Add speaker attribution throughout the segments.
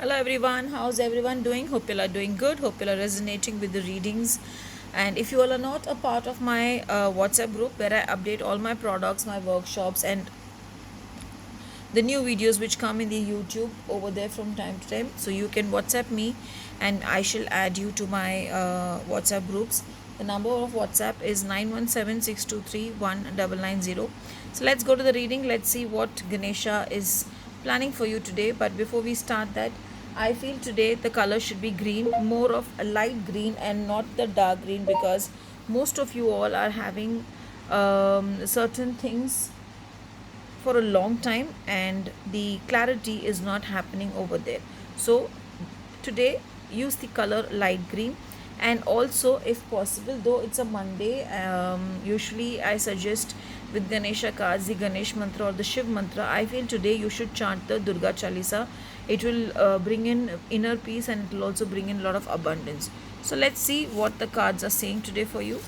Speaker 1: Hello everyone, how's everyone doing? Hope you all are doing good. Hope you all are resonating with the readings. And if you all are not a part of my WhatsApp group where I update all my products, my workshops, and the new videos which come in the YouTube over there from time to time, so you can WhatsApp me and I shall add you to my WhatsApp groups. The number of WhatsApp is 9176231990. So let's go to the reading. Let's see what Ganesha is planning for you today. But before we start that, I feel today the color should be green, more of a light green and not the dark green, because most of you all are having certain things for a long time and the clarity is not happening over there. So today use the color light green. And also, if possible, though it's a Monday, usually I suggest with Ganesha cards the Ganesh mantra or the Shiv mantra. I feel today you should chant the Durga Chalisa. It will bring in inner peace and it will also bring in a lot of abundance. So let's see what the cards are saying today for you.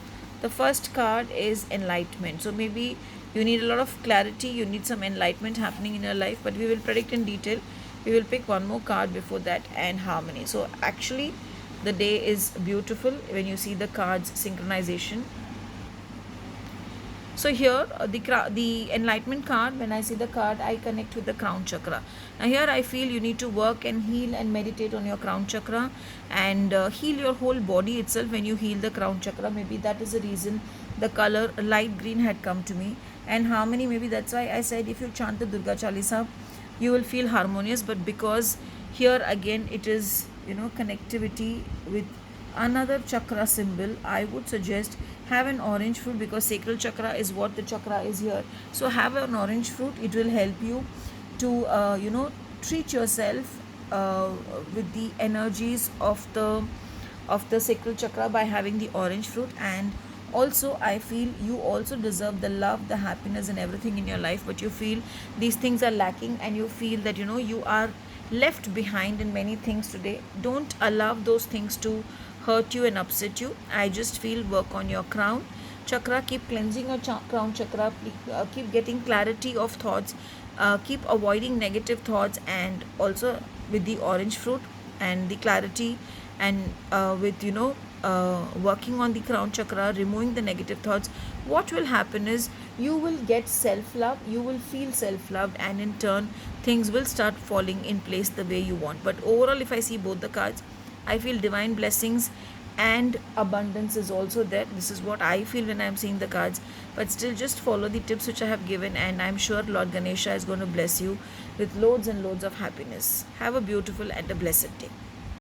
Speaker 1: The first card is enlightenment. So maybe you need a lot of clarity, you need some enlightenment happening in your life, but we will predict in detail. We will pick one more card before that, and harmony. So actually the day is beautiful when you see the cards synchronization. So here the enlightenment card, when I see the card, I connect with the crown chakra. Now here I feel you need to work and heal and meditate on your crown chakra and heal your whole body itself. When you heal the crown chakra, maybe that is the reason the color light green had come to me. And harmony, maybe that's why I said if you chant the Durga Chalisa, you will feel harmonious. But because here again it is, connectivity with another chakra symbol, I would suggest have an orange fruit, because sacral chakra is what the chakra is here. So have an orange fruit. It will help you to treat yourself with the energies of the sacral chakra by having the orange fruit. And also I feel you also deserve the love, the happiness and everything in your life, but you feel these things are lacking and you feel that you are left behind in many things today. Don't allow those things to hurt you and upset you. I just feel work on your crown chakra, keep cleansing your crown chakra, keep getting clarity of thoughts, keep avoiding negative thoughts, and also with the orange fruit and the clarity, and with working on the crown chakra, removing the negative thoughts, what will happen is you will get self love, you will feel self loved, and in turn things will start falling in place the way you want. But overall, if I see both the cards, I feel divine blessings and abundance is also there. This is what I feel when I'm seeing the cards. But still, just follow the tips which I have given, and I'm sure Lord Ganesha is going to bless you with loads and loads of happiness. Have a beautiful and a blessed day.